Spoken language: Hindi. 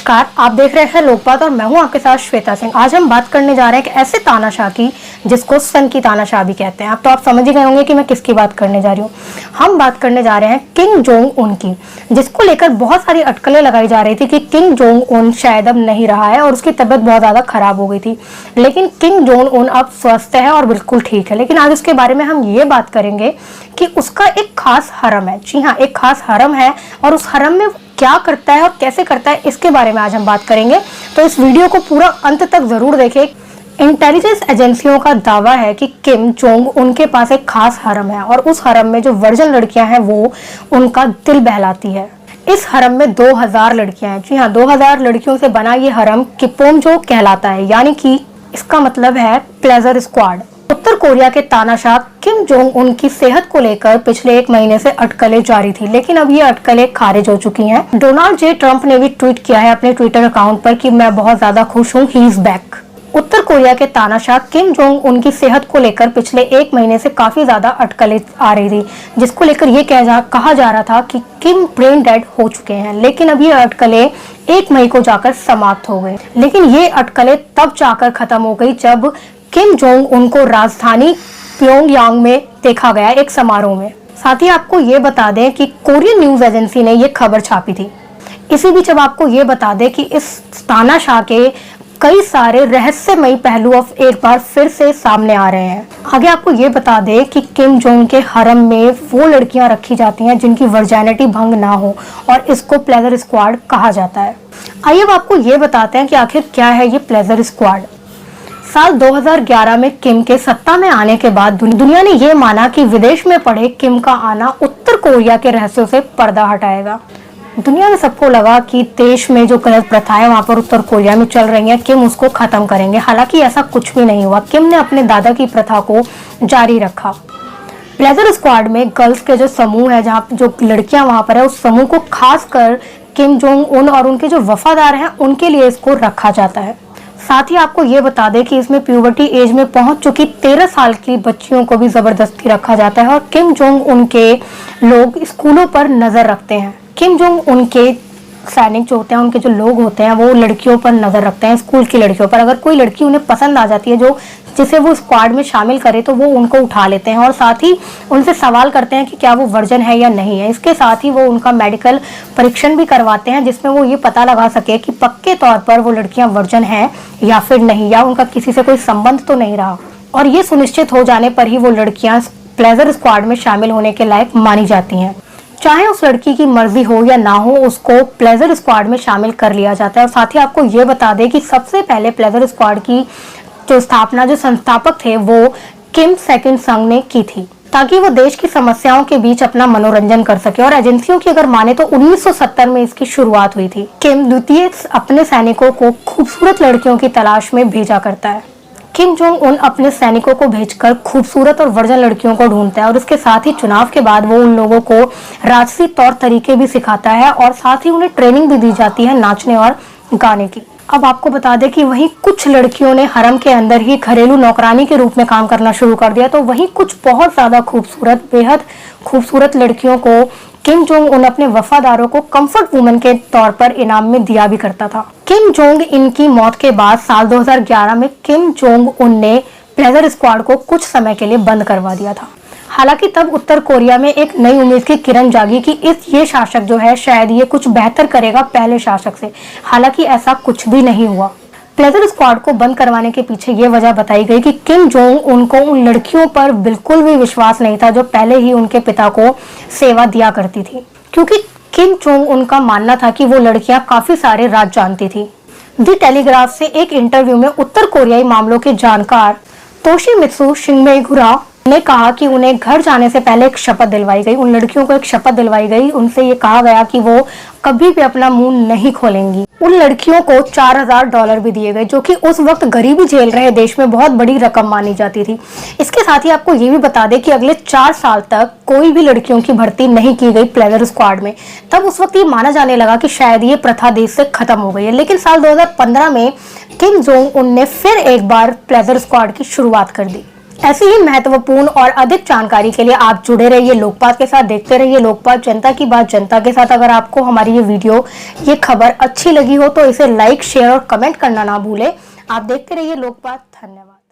नमस्कार, आप देख रहे हैं लोकबात और मैं हूं आपके साथ श्वेता सिंह। आज हम बात करने जा रहे हैं कि ऐसे तानाशाह की जिसको सन की तानाशाह भी कहते हैं। अब तो आप समझ ही गए होंगे कि मैं किसकी बात करने जा रही हूँ। हम बात करने जा रहे हैं किम जोंग उन की, जिसको लेकर बहुत सारी अटकलें लगाई जा रही थी कि किम जोंग उन शायद अब नहीं रहा है और उसकी तबीयत बहुत ज्यादा खराब हो गई थी। लेकिन किम जोंग उन अब स्वस्थ है और बिल्कुल ठीक है। लेकिन आज उसके बारे में हम ये बात करेंगे कि उसका एक खास हरम है। जी हाँ, एक खास हरम है और उस हरम में क्या करता है और कैसे करता है, इसके बारे में आज हम बात करेंगे। तो इस वीडियो को पूरा अंत तक जरूर देखें। इंटेलिजेंस एजेंसियों का दावा है कि किम जोंग उनके पास एक खास हरम है और उस हरम में जो वर्जन लड़कियां हैं वो उनका दिल बहलाती है। इस हरम में 2000 लड़कियां हैं। जी हाँ, 2000 लड़कियों से बना ये हरम किपोमजो कहलाता है, यानी कि इसका मतलब है प्लेजर स्क्वाड। उत्तर कोरिया के तानाशाह किम जोंग उन की सेहत को लेकर पिछले 1 महीने से अटकलें जारी थी, लेकिन अब ये अटकलें खारिज हो चुकी हैं। डोनाल्ड जे ट्रंप ने भी ट्वीट किया है अपने ट्विटर अकाउंट पर कि मैं बहुत ज्यादा खुश हूँ, he is back. Uttar Korea के तानाशाह किम जोंग उन की सेहत को लेकर पिछले 1 महीने से काफी ज्यादा अटकलें आ रही थी, जिसको लेकर ये कहा जा रहा था कि किम ब्रेन डेड हो चुके हैं। लेकिन अब ये अटकलें 1 मई को जाकर समाप्त हो गई। लेकिन ये अटकलें तब जाकर खत्म हो गई जब किम जोंग उनको राजधानी प्योंगयांग में देखा गया एक समारोह में। साथ ही आपको ये बता दें कि कोरियन न्यूज एजेंसी ने ये खबर छापी थी। इसी बीच अब आपको ये बता दें कि इस तानाशाह के कई सारे रहस्यमयी पहलू अब एक बार फिर से सामने आ रहे हैं। आगे आपको ये बता दें कि किम जोंग के हरम में वो लड़कियां रखी जाती हैं जिनकी वर्जिनिटी भंग ना हो और इसको प्लेजर स्क्वाड कहा जाता है। आइए अब आपको ये बताते हैं कि आखिर क्या है ये प्लेजर स्क्वाड। साल 2011 में किम के सत्ता में आने के बाद दुनिया ने यह माना कि विदेश में पढ़े किम का आना उत्तर कोरिया के रहस्यों से पर्दा हटाएगा। दुनिया में सबको लगा कि देश में जो गलत प्रथाएं वहां पर उत्तर कोरिया में चल रही हैं, किम उसको खत्म करेंगे। हालांकि ऐसा कुछ भी नहीं हुआ। किम ने अपने दादा की प्रथा को जारी रखा। प्लेजर स्क्वाड में गर्ल्स के जो समूह है, जहाँ जो लड़कियां वहां पर है, उस समूह को खास कर किम जोंग उन और उनके जो वफादार हैं उनके लिए इसको रखा जाता है। साथ ही आपको ये बता दें कि इसमें प्यूबर्टी एज में पहुंच चुकी 13 साल की बच्चियों को भी जबरदस्ती रखा जाता है और किम जोंग उनके लोग स्कूलों पर नजर रखते हैं। किम जोंग उनके सैनिक जो होते हैं, उनके जो लोग होते हैं, वो लड़कियों पर नजर रखते हैं, स्कूल की लड़कियों पर। अगर कोई लड़की उन्हें पसंद आ जाती है जिसे वो स्क्वाड में शामिल करे, तो वो उनको उठा लेते हैं और साथ ही उनसे सवाल करते हैं कि क्या वो वर्जन है या नहीं है। इसके साथ ही वो उनका मेडिकल परीक्षण भी करवाते हैं, जिसमें वो ये पता लगा सके कि पक्के तौर पर वो लड़कियां वर्जन हैं या फिर नहीं, या उनका किसी से कोई संबंध तो नहीं रहा। और ये सुनिश्चित हो जाने पर ही वो लड़कियां प्लेजर स्क्वाड में शामिल होने के लायक मानी जाती हैं। चाहे उस लड़की की मर्जी हो या ना हो, उसको प्लेजर स्क्वाड में शामिल कर लिया जाता है। और साथ ही आपको ये बता दें कि सबसे पहले प्लेजर स्क्वाड की जो स्थापना, जो संस्थापक थे, वो किम सेकंड संग ने की थी, ताकि वो देश की समस्याओं के बीच अपना मनोरंजन कर सके। और एजेंसियों की अगर माने तो 1970 में इसकी शुरुआत हुई थी। किम द्वितीय अपने सैनिकों को खूबसूरत लड़कियों की तलाश में भेजा करता है। किम जोंग उन अपने सैनिकों को भेजकर खूबसूरत और वर्जन लड़कियों को ढूंढता है और इसके साथ ही चुनाव के बाद वो उन लोगों को राजसी तौर तरीके भी सिखाता है और साथ ही उन्हें ट्रेनिंग भी दी जाती है नाचने और गाने की। अब आपको बता दें कि वहीं कुछ लड़कियों ने हरम के अंदर ही घरेलू नौकरानी के रूप में काम करना शुरू कर दिया, तो वहीं कुछ बहुत ज्यादा खूबसूरत, बेहद खूबसूरत लड़कियों को किम जोंग उन अपने वफादारों को कंफर्ट वुमेन के तौर पर इनाम में दिया भी करता था। किम जोंग इन की मौत के बाद साल 2011 में किम जोंग उन ने प्लेजर स्क्वाड को कुछ समय के लिए बंद करवा दिया था। हालांकि तब उत्तर कोरिया में एक नई उम्मीद की किरण जागी कि ये शासक जो है शायद ये कुछ बेहतर करेगा पहले शासक से। हालांकि ऐसा कुछ भी नहीं हुआ। प्लेजर स्क्वाड को बंद करवाने के पीछे ये वजह बताई गई कि किम जोंग उनको उन लड़कियों पर बिल्कुल भी विश्वास नहीं था जो पहले ही उनके पिता को सेवा दिया करती थी, क्योंकि किम जोंग उनका मानना था कि वो लड़कियां काफी सारे राज जानती थी। दी टेलीग्राफ से एक इंटरव्यू में उत्तर कोरियाई मामलों के जानकार तोशिमित्सु शिंगमेगुरा ने कहा कि उन्हें घर जाने से पहले एक शपथ दिलवाई गई। उन लड़कियों को एक शपथ दिलवाई गई, उनसे ये कहा गया कि वो कभी भी अपना मुंह नहीं खोलेंगी। उन लड़कियों को $4000 भी दिए गए, जो कि उस वक्त गरीबी झेल रहे देश में बहुत बड़ी रकम मानी जाती थी। इसके साथ ही आपको ये भी बता दें कि अगले 4 साल तक कोई भी लड़कियों की भर्ती नहीं की गई प्लेजर स्क्वाड में। तब उस वक्त ये माना जाने लगा कि शायद ये प्रथा देश से खत्म हो गई है। लेकिन साल 2015 में किम जोंग उन ने फिर एक बार प्लेजर स्क्वाड की शुरुआत कर दी। ऐसी ही महत्वपूर्ण और अधिक जानकारी के लिए आप जुड़े रहिए लोकपात के साथ, देखते रहिए लोकपात, जनता की बात जनता के साथ। अगर आपको हमारी ये वीडियो, ये खबर अच्छी लगी हो तो इसे लाइक, शेयर और कमेंट करना ना भूलें। आप देखते रहिए लोकपात। धन्यवाद।